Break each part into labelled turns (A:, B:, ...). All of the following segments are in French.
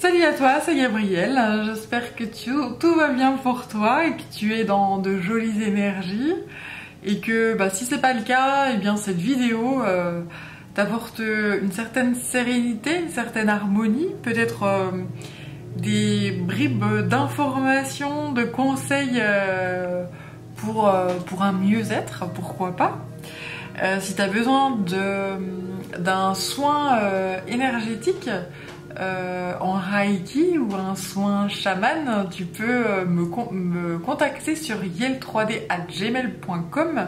A: Salut à toi, c'est Gabrielle. J'espère que tout va bien pour toi et que tu es dans de jolies énergies. Et que si c'est pas le cas, eh bien cette vidéo t'apporte une certaine sérénité, une certaine harmonie, peut-être des bribes d'informations, de conseils pour un mieux-être, pourquoi pas. Si tu as besoin d'un soin énergétique en Reiki ou un soin chaman, tu peux me contacter sur yel3d@gmail.com.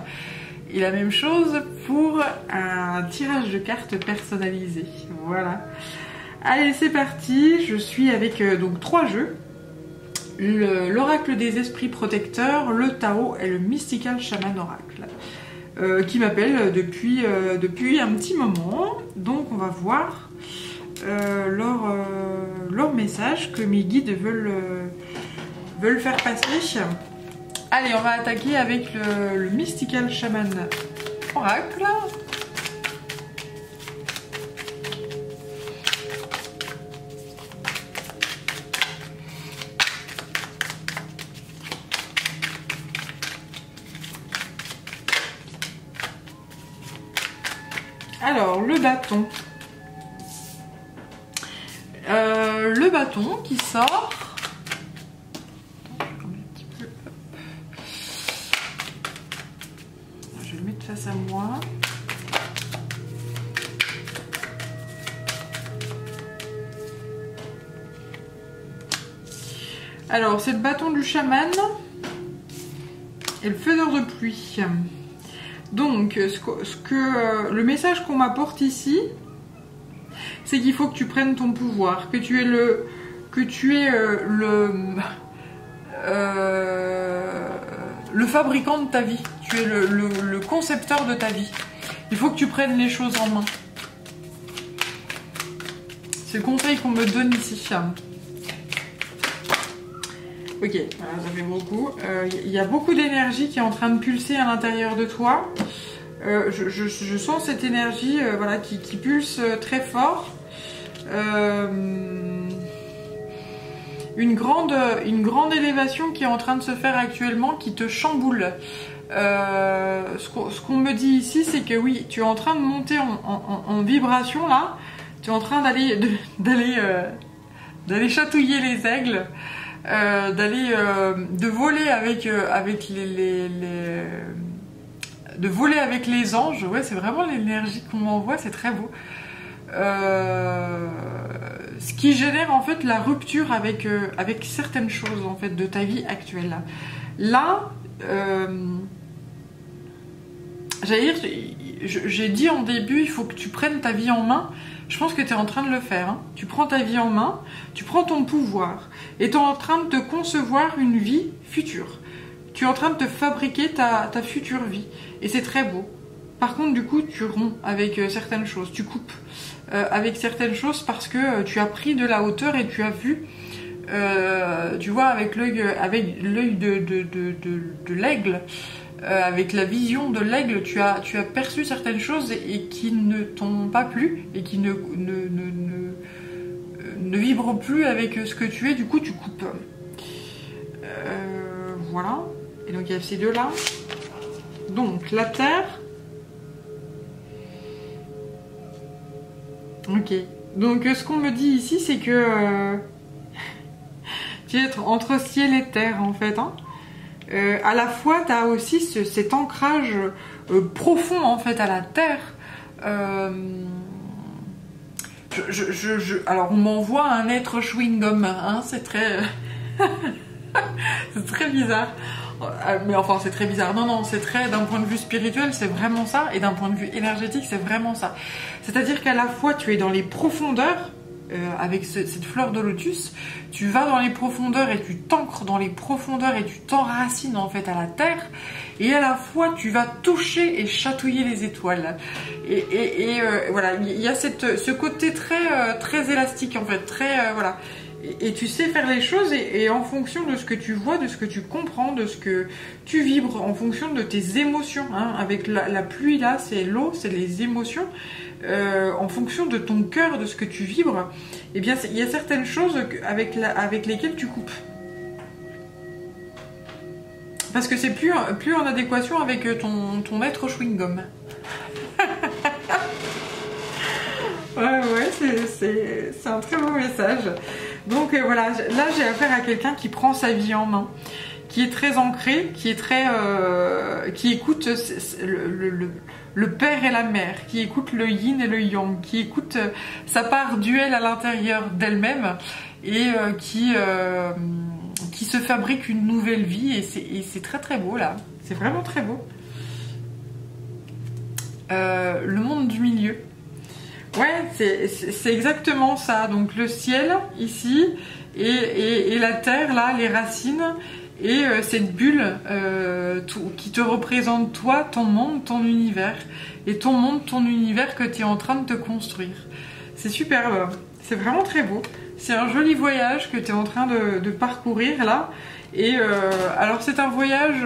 A: Et la même chose pour un tirage de cartes personnalisé. Voilà. Allez, c'est parti. Je suis avec donc 3 jeux. L'oracle des esprits protecteurs, le Tao et le Mystical Shaman Oracle. Qui m'appellent depuis un petit moment. Donc on va voir leur message que mes guides veulent faire passer. Allez, on va attaquer avec le Mystical Shaman Oracle. Alors, le bâton. Le bâton qui sort. Je vais le mettre face à moi. Alors, c'est le bâton du chaman et le faiseur de pluie. Donc, le message qu'on m'apporte ici, c'est qu'il faut que tu prennes ton pouvoir, que tu es le fabricant de ta vie, tu es le concepteur de ta vie. Il faut que tu prennes les choses en main. C'est le conseil qu'on me donne ici. Ok, voilà, ça fait beaucoup. Il y a beaucoup d'énergie qui est en train de pulser à l'intérieur de toi. Je sens cette énergie voilà, qui pulse très fort. Une grande élévation qui est en train de se faire actuellement, qui te chamboule. Ce qu'on me dit ici, c'est que oui, tu es en train de monter en vibration là. Tu es en train d'aller chatouiller les aigles. De voler avec de voler avec les anges. Ouais, c'est vraiment l'énergie qu'on m'envoie, c'est très beau. Ce qui génère en fait la rupture avec certaines choses en fait de ta vie actuelle. Là, j'ai dit en début, il faut que tu prennes ta vie en main. Je pense que tu es en train de le faire. Hein. Tu prends ta vie en main, tu prends ton pouvoir et tu es en train de te concevoir une vie future. Tu es en train de te fabriquer ta future vie. Et c'est très beau. Par contre, du coup, tu romps avec certaines choses. Tu coupes avec certaines choses parce que tu as pris de la hauteur et tu as vu, tu vois, avec l'œil de l'aigle, avec la vision de l'aigle, tu as perçu certaines choses et qui ne t'ont pas plu et qui ne vibrent plus avec ce que tu es. Du coup, tu coupes. Voilà. Et donc, il y a ces deux-là. Donc, la terre. Ok. Donc, ce qu'on me dit ici, c'est que tu es entre ciel et terre, en fait. Hein. À la fois, tu as aussi cet ancrage profond, en fait, à la terre. Alors, on m'envoie un être chewing-gum. Hein, c'est très... c'est très bizarre. Mais enfin, c'est très bizarre. Non, c'est très... D'un point de vue spirituel, c'est vraiment ça. Et d'un point de vue énergétique, c'est vraiment ça. C'est-à-dire qu'à la fois, tu es dans les profondeurs, avec cette fleur de lotus, tu vas dans les profondeurs et tu t'ancres dans les profondeurs et tu t'enracines en fait à la terre. Et à la fois, tu vas toucher et chatouiller les étoiles. Et voilà, il y a ce côté très élastique en fait, très... voilà. Et tu sais faire les choses et en fonction de ce que tu vois, de ce que tu comprends, de ce que tu vibres, en fonction de tes émotions. Hein. Avec la pluie là, c'est l'eau, c'est les émotions. en fonction de ton cœur, de ce que tu vibres, eh bien il y a certaines choses avec lesquelles tu coupes. Parce que c'est plus en adéquation avec ton être chewing-gum. Ouais, c'est un très beau message. Donc voilà, là j'ai affaire à quelqu'un qui prend sa vie en main, qui est très ancré, qui écoute le père et la mère, qui écoute le yin et le yang, qui écoute sa part duel à l'intérieur d'elle-même et qui se fabrique une nouvelle vie, et c'est très très beau là, c'est vraiment très beau. Le monde du milieu. Ouais, c'est exactement ça. Donc le ciel ici et la terre là, les racines et cette bulle qui te représente toi, ton monde, ton univers, et ton monde, ton univers que tu es en train de te construire. C'est superbe, c'est vraiment très beau. C'est un joli voyage que tu es en train de parcourir là. Et alors c'est un voyage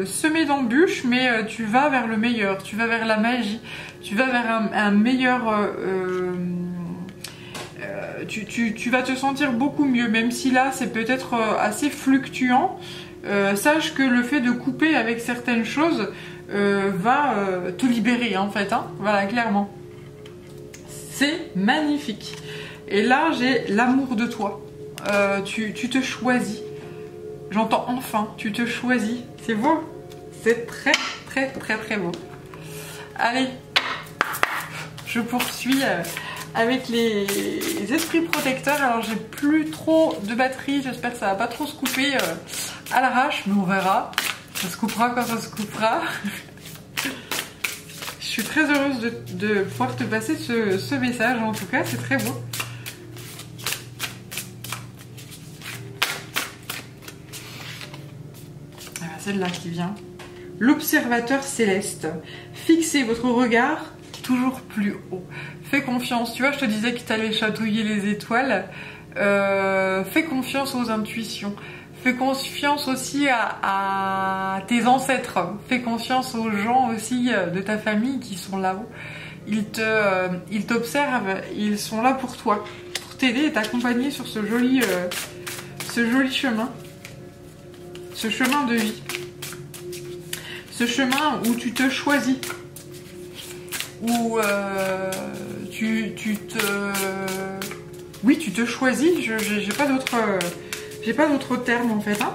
A: semé d'embûches, mais tu vas vers le meilleur, tu vas vers la magie, tu vas vers un meilleur... tu vas te sentir beaucoup mieux, même si là c'est peut-être assez fluctuant. Sache que le fait de couper avec certaines choses va te libérer en fait, hein. Voilà, clairement. C'est magnifique. Et là j'ai l'amour de toi. Tu te choisis. J'entends enfin, tu te choisis. C'est beau. C'est très très très très beau. Allez, je poursuis avec les esprits protecteurs. Alors j'ai plus trop de batterie, j'espère que ça va pas trop se couper à l'arrache, mais on verra. Ça se coupera quand ça se coupera. Je suis très heureuse de pouvoir te passer ce message, en tout cas c'est très beau. Celle-là qui vient. L'observateur céleste. Fixez votre regard toujours plus haut. Fais confiance. Tu vois, je te disais que tu allais chatouiller les étoiles. Fais confiance aux intuitions. Fais confiance aussi à tes ancêtres. Fais confiance aux gens aussi de ta famille qui sont là-haut. Ils t'observent. Ils sont là pour toi, pour t'aider et t'accompagner sur ce joli chemin. Ce chemin de vie. Ce chemin où tu te choisis. Où tu te choisis. J'ai pas d'autre terme en fait, hein.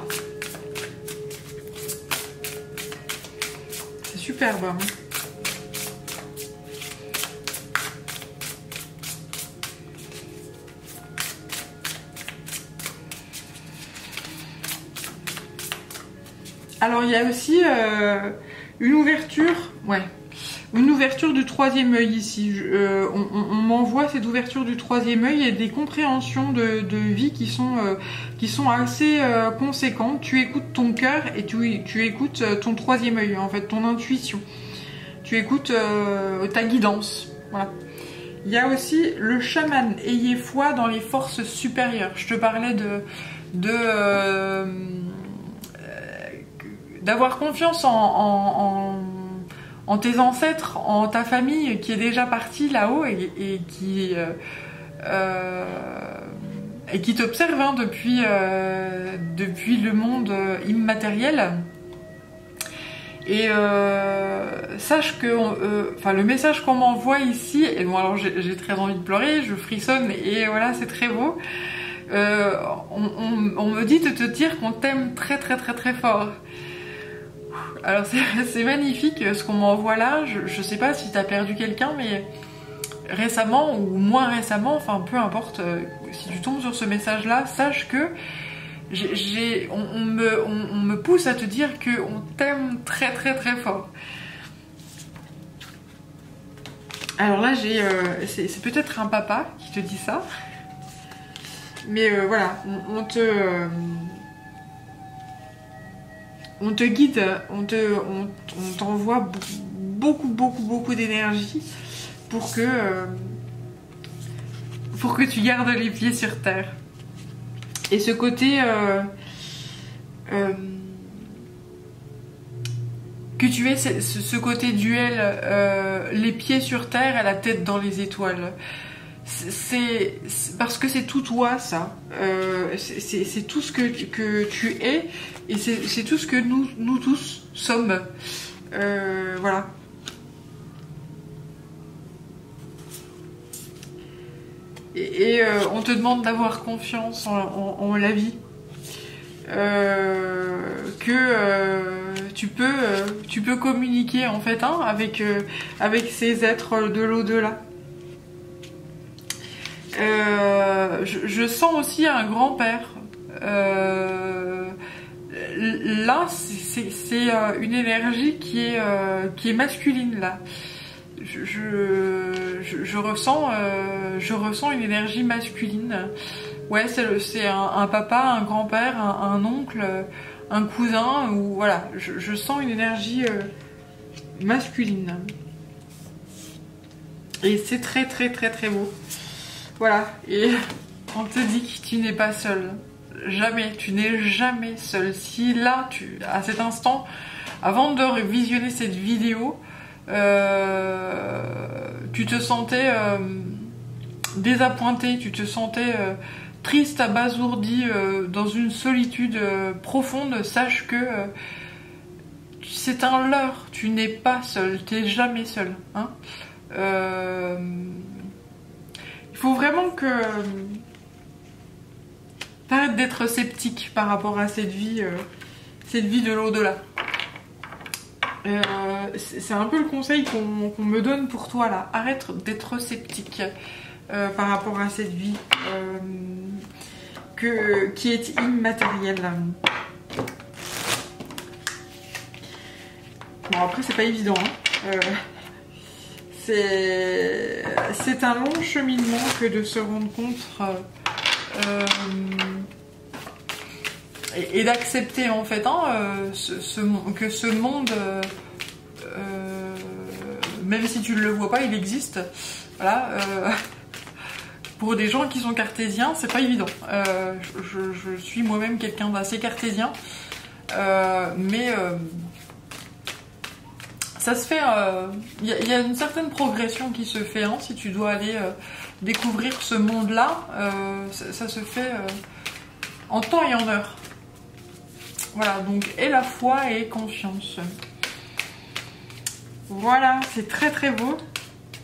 A: C'est superbe, hein. Alors il y a aussi une ouverture, ouais, une ouverture du troisième œil ici. On m'envoie cette ouverture du troisième œil et des compréhensions de vie qui sont assez conséquentes. Tu écoutes ton cœur et tu écoutes ton troisième œil, en fait, ton intuition. Tu écoutes ta guidance, voilà. Il y a aussi le chaman. Ayez foi dans les forces supérieures. Je te parlais d'avoir confiance en tes ancêtres, en ta famille qui est déjà partie là-haut et qui t'observe, hein, depuis le monde immatériel. Et sache que le message qu'on m'envoie ici, et bon, alors j'ai très envie de pleurer, je frissonne et voilà, c'est très beau. On me dit de te dire qu'on t'aime très très très très fort. Alors c'est magnifique ce qu'on m'envoie là. Je sais pas si t'as perdu quelqu'un, mais récemment ou moins récemment, enfin peu importe, si tu tombes sur ce message là, sache que on me pousse à te dire qu'on t'aime très très très fort. Alors là c'est peut-être un papa qui te dit ça, mais voilà, on te guide, on t'envoie beaucoup d'énergie pour que tu gardes les pieds sur terre. Et ce côté que tu aies ce côté duel, les pieds sur terre et la tête dans les étoiles. C'est parce que c'est tout toi, ça. C'est tout ce que tu es, et c'est tout ce que nous tous sommes. Voilà. Et on te demande d'avoir confiance en la vie. Tu peux communiquer en fait avec ces êtres de l'au-delà. Je sens aussi un grand-père. Là, c'est une énergie qui est masculine là. Je ressens une énergie masculine. Ouais, c'est un papa, un grand-père, un oncle, un cousin, ou voilà. Je sens une énergie masculine. Et c'est très très très très beau. Voilà. Et on te dit que tu n'es pas seul. Jamais. Tu n'es jamais seul. Si là, à cet instant, avant de visionner cette vidéo, tu te sentais désappointé, tu te sentais triste, abasourdi, dans une solitude profonde, sache que c'est un leurre, tu n'es pas seul, tu n'es jamais seul. Hein. Il faut vraiment que tu arrêtes d'être sceptique par rapport à cette vie de l'au-delà. C'est un peu le conseil qu'on me donne pour toi là. Arrête d'être sceptique par rapport à cette vie qui est immatérielle. Bon, après c'est pas évident. Hein. C'est un long cheminement que de se rendre compte et d'accepter en fait que ce monde, même si tu ne le vois pas, il existe. Voilà. Pour des gens qui sont cartésiens, c'est pas évident. Je suis moi-même quelqu'un d'assez cartésien, mais ça se fait. Il y a une certaine progression qui se fait si tu dois aller découvrir ce monde-là. Ça se fait en temps et en heure. Voilà, donc et la foi et confiance. Voilà, c'est très très beau.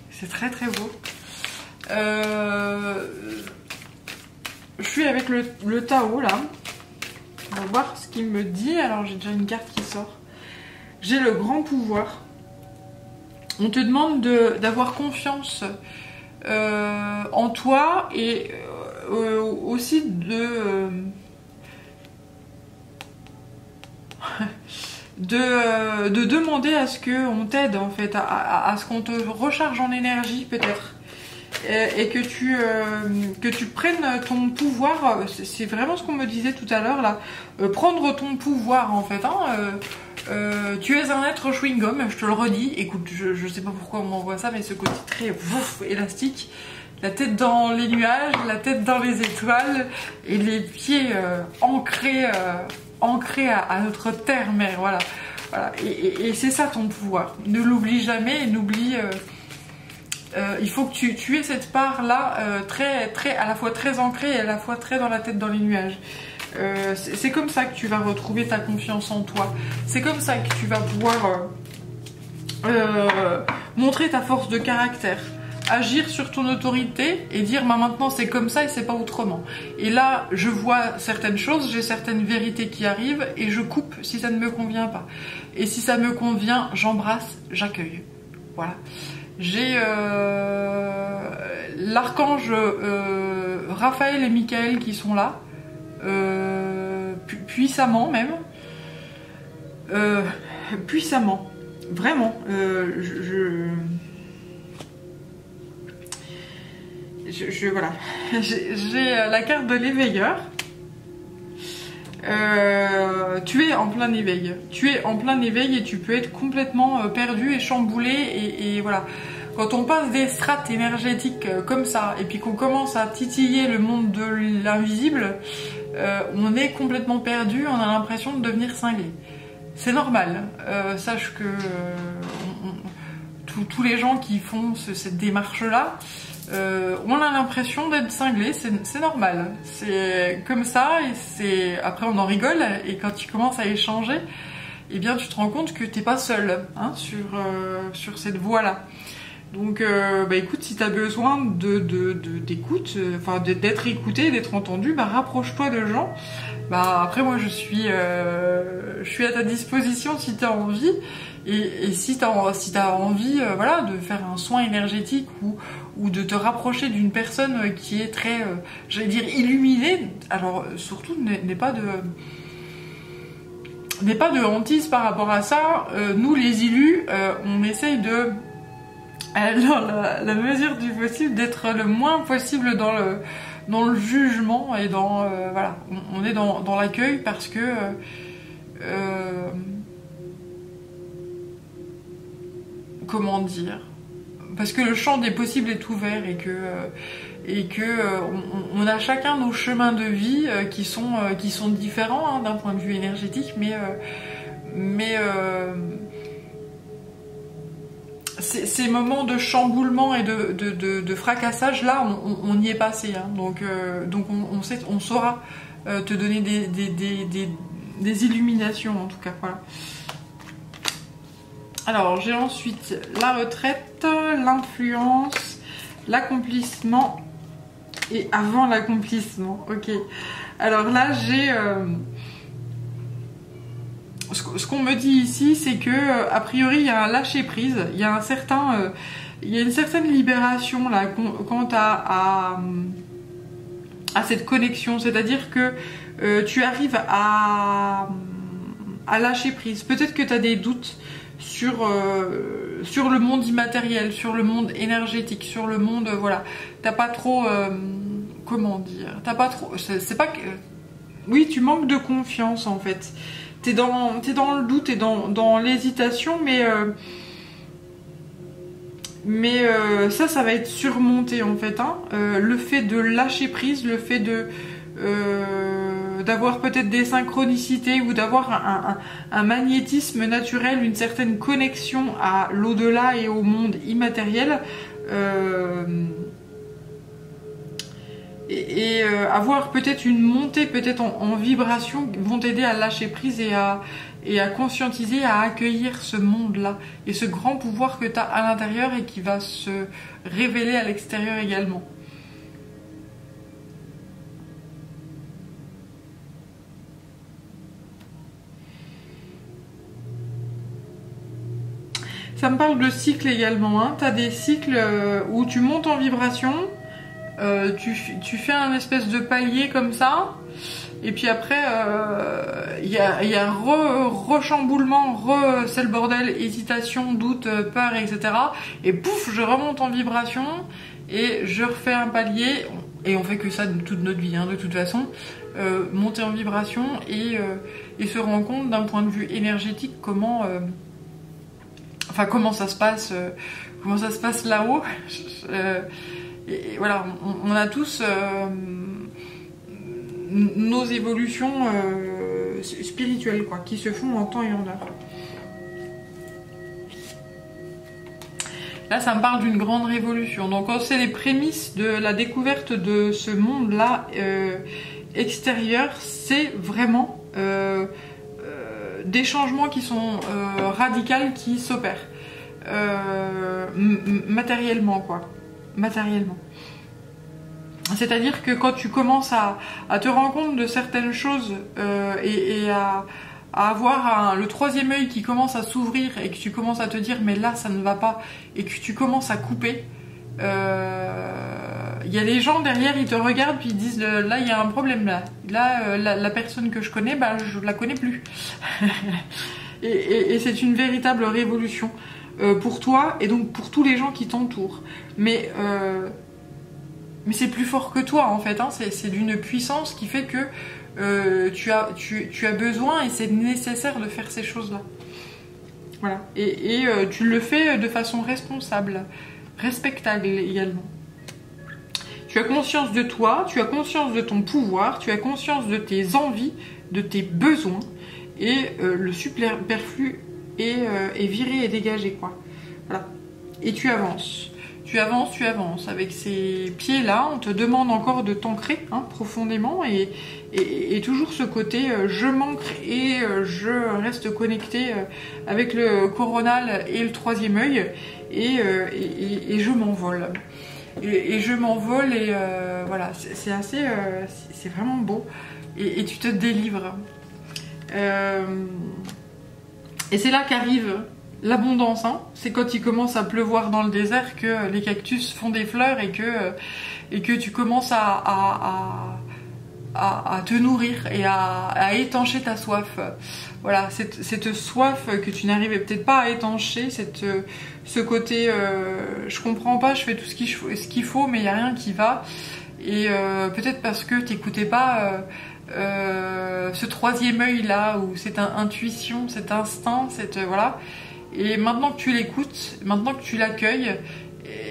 A: C'est très très beau. Je suis avec le Tao là. On va voir ce qu'il me dit. Alors j'ai déjà une carte qui sort. J'ai le grand pouvoir. On te demande d'avoir confiance en toi et aussi de demander à ce qu'on t'aide en fait, à ce qu'on te recharge en énergie peut-être, et que tu prennes ton pouvoir. C'est vraiment ce qu'on me disait tout à l'heure là, prendre ton pouvoir en fait. Tu es un être chewing-gum, je te le redis. Écoute, je sais pas pourquoi on m'envoie ça, mais ce côté très élastique, la tête dans les nuages, la tête dans les étoiles et les pieds ancrés à notre terre-mère, voilà. Et c'est ça ton pouvoir. Ne l'oublie jamais, et n'oublie. Il faut que tu aies cette part-là très, très, à la fois très ancrée et à la fois très dans la tête dans les nuages. C'est comme ça que tu vas retrouver ta confiance en toi. C'est comme ça que tu vas pouvoir montrer ta force de caractère. Agir sur ton autorité et dire maintenant c'est comme ça et c'est pas autrement. Et là je vois certaines choses, j'ai certaines vérités qui arrivent et je coupe si ça ne me convient pas. Et si ça me convient, j'embrasse, j'accueille. Voilà. J'ai l'archange Raphaël et Michael qui sont là, puissamment même, puissamment, vraiment. Voilà, j'ai la carte de l'éveilleur. Tu es en plein éveil. Tu es en plein éveil et tu peux être complètement perdu et chamboulé. Et voilà. Quand on passe des strates énergétiques comme ça, et puis qu'on commence à titiller le monde de l'invisible, on est complètement perdu, on a l'impression de devenir cinglé. c'est normal. Sache que tous les gens qui font cette démarche-là, on a l'impression d'être cinglés, c'est normal. C'est comme ça, et après on en rigole, et quand tu commences à échanger, eh bien tu te rends compte que t'es pas seul hein, sur cette voie-là. Donc écoute, si tu as besoin d'écoute, d'être écouté, d'être entendu, rapproche-toi de gens. Après moi je suis à ta disposition si tu as envie. Et si tu as envie voilà, de faire un soin énergétique ou de te rapprocher d'une personne qui est très, j'allais dire, illuminée, alors surtout n'aie pas de hantise par rapport à ça. Nous les illus, on essaye de, dans la mesure du possible, d'être le moins possible dans le jugement et dans voilà, on est dans l'accueil parce que comment dire, parce que le champ des possibles est ouvert et que on a chacun nos chemins de vie qui sont différents hein, d'un point de vue énergétique, mais ces moments de chamboulement et de fracassage là, on y est passé hein, donc on saura te donner des illuminations en tout cas, voilà. Alors, j'ai ensuite la retraite, l'influence, l'accomplissement et avant l'accomplissement. Ok. Alors là, j'ai... ce qu'on me dit ici, c'est que a priori, il y a un lâcher-prise, il y a une certaine libération là, quant à cette connexion. C'est-à-dire que tu arrives à lâcher prise. Peut-être que tu as des doutes sur le monde immatériel, sur le monde énergétique, sur le monde, voilà. T'as pas trop, comment dire, t'as pas trop, c'est pas que, oui, tu manques de confiance en fait. T'es dans le doute, t'es dans l'hésitation, mais ça va être surmonté en fait, hein. Le fait de lâcher prise, le fait d'avoir peut-être des synchronicités ou d'avoir un magnétisme naturel, une certaine connexion à l'au-delà et au monde immatériel, et avoir peut-être une montée peut-être en vibration vont t'aider à lâcher prise et à conscientiser, à accueillir ce monde-là et ce grand pouvoir que tu as à l'intérieur et qui va se révéler à l'extérieur également. Ça me parle de cycles également, hein. Tu as des cycles où tu montes en vibration, tu fais un espèce de palier comme ça, et puis après il y a rechamboulement, c'est le bordel, hésitation, doute, peur, etc. Et pouf, je remonte en vibration et je refais un palier, et on fait que ça de toute notre vie, hein, de toute façon, monter en vibration et se rendre compte d'un point de vue énergétique comment ça se passe là-haut. Et voilà, on a tous nos évolutions spirituelles, quoi, qui se font en temps et en heure. Là, ça me parle d'une grande révolution. Donc, quand c'est les prémices de la découverte de ce monde-là extérieur, c'est vraiment des changements qui sont radicaux, qui s'opèrent matériellement, quoi. Matériellement. C'est-à-dire que quand tu commences à te rendre compte de certaines choses et à avoir le troisième œil qui commence à s'ouvrir et que tu commences à te dire mais là ça ne va pas, et que tu commences à couper, il y a les gens derrière, ils te regardent puis ils disent là il y a un problème là, la personne que je connais, je la connais plus. et c'est une véritable révolution pour toi et donc pour tous les gens qui t'entourent, mais c'est plus fort que toi en fait, hein. C'est d'une puissance qui fait que tu as besoin et c'est nécessaire de faire ces choses-là. Voilà. Et tu le fais de façon responsable, respectable également. Tu as conscience de toi, tu as conscience de ton pouvoir, tu as conscience de tes envies, de tes besoins, et le superflu est viré et dégagé, quoi. Voilà. Et tu avances. Tu avances, tu avances. Avec ces pieds-là, on te demande encore de t'ancrer profondément et toujours ce côté je m'ancre et je reste connecté avec le coronal et le troisième œil et je m'envole. Et je m'envole et voilà, c'est assez, c'est vraiment beau et tu te délivres. Et c'est là qu'arrive l'abondance, c'est quand il commence à pleuvoir dans le désert que les cactus font des fleurs et que tu commences à te nourrir et à étancher ta soif. Voilà, cette soif que tu n'arrivais peut-être pas à étancher, ce côté je comprends pas, je fais tout ce qu'il faut mais il n'y a rien qui va. Et peut-être parce que tu n'écoutais pas ce troisième œil là, ou cette intuition, cet instinct, voilà. Et maintenant que tu l'écoutes, maintenant que tu l'accueilles,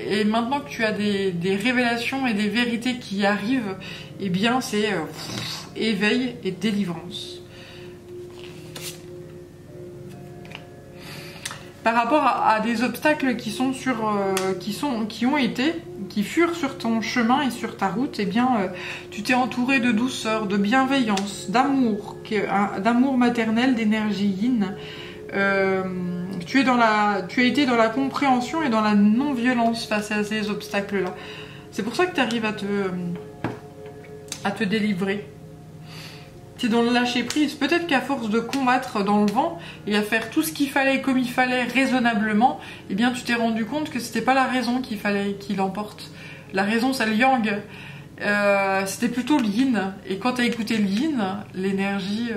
A: et maintenant que tu as des révélations et des vérités qui arrivent, eh bien c'est éveil et délivrance. Par rapport à des obstacles qui furent sur ton chemin et sur ta route, eh bien tu t'es entouré de douceur, de bienveillance, d'amour maternel, d'énergie yin. Tu as été dans la compréhension et dans la non-violence face à ces obstacles-là. C'est pour ça que tu arrives à te délivrer. Tu es dans le lâcher-prise. Peut-être qu'à force de combattre dans le vent et à faire tout ce qu'il fallait comme il fallait raisonnablement, eh bien tu t'es rendu compte que c'était pas la raison qu'il fallait qu'il emporte. La raison, c'est le yang. C'était plutôt le yin. Et quand tu as écouté le yin, l'énergie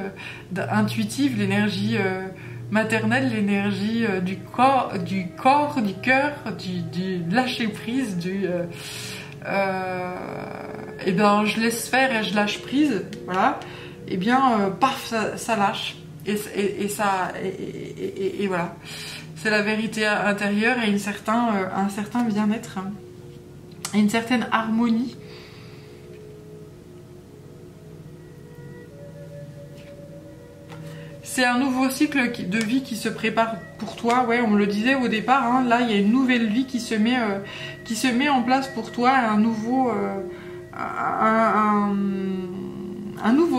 A: intuitive, l'énergie maternelle, l'énergie du cœur, du cœur, du lâcher prise, et ben je laisse faire et je lâche prise, voilà. Et bien paf, ça lâche et voilà. C'est la vérité intérieure et un certain bien-être, et une certaine harmonie. C'est un nouveau cycle de vie qui se prépare pour toi. Ouais, on me le disait au départ. Là, il y a une nouvelle vie qui se met en place pour toi. Un nouveau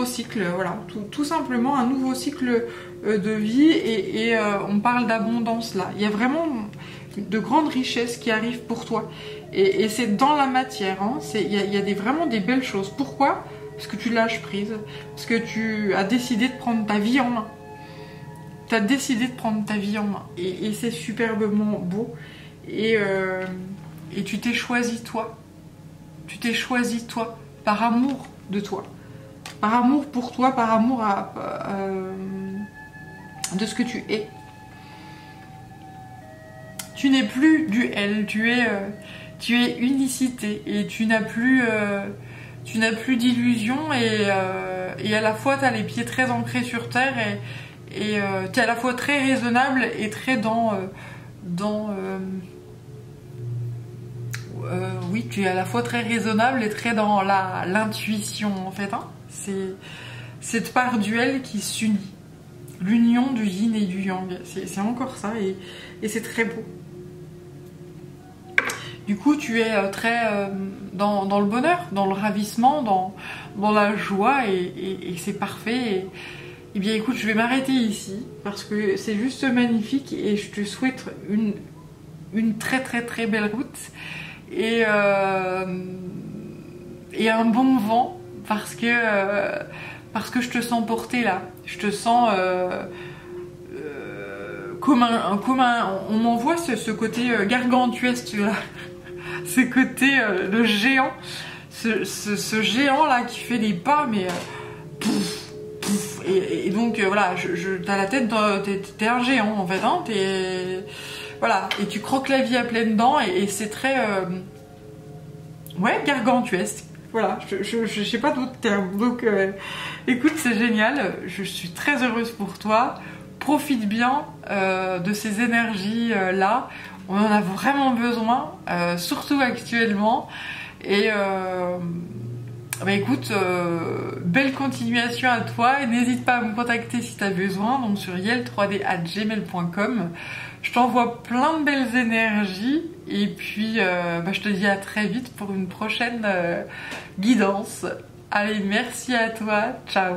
A: cycle. Voilà, tout simplement un nouveau cycle de vie. Et on parle d'abondance là. Il y a vraiment de grandes richesses qui arrivent pour toi. Et c'est dans la matière. Il y a vraiment des belles choses. Pourquoi ? Parce que tu lâches prise. Parce que tu as décidé de prendre ta vie en main. Tu as décidé de prendre ta vie en main. Et c'est superbement beau. Et tu t'es choisi toi. Tu t'es choisi toi. Par amour de toi. Par amour pour toi. Par amour de ce que tu es. Tu n'es plus du elle. Tu es unicité. Et tu n'as plus d'illusions. Et à la fois, tu as les pieds très ancrés sur terre. Et tu es à la fois très raisonnable et très oui, tu es à la fois très raisonnable et très dans l'intuition en fait. C'est cette part duel qui s'unit. L'union du yin et du yang. C'est encore ça et c'est très beau. Du coup, tu es très dans le bonheur, dans le ravissement, dans la joie et c'est parfait. Et bien écoute, je vais m'arrêter ici parce que c'est juste magnifique et je te souhaite une très très très belle route et un bon vent parce que je te sens porter là. Je te sens comme on m'envoie ce côté gargantuesque là. Ce côté le géant, ce géant là qui fait des pas mais et donc voilà, t'as la tête, t'es un géant en fait, voilà, et tu croques la vie à pleines dents et c'est très ouais, gargantuesque. Voilà, je sais pas d'autres termes. Donc écoute, c'est génial, je suis très heureuse pour toi. Profite bien de ces énergies là. On en a vraiment besoin, surtout actuellement. Et Bah écoute, belle continuation à toi et n'hésite pas à me contacter si tu as besoin, donc sur yel3d@gmail.com. Je t'envoie plein de belles énergies et puis je te dis à très vite pour une prochaine guidance. Allez, merci à toi, ciao.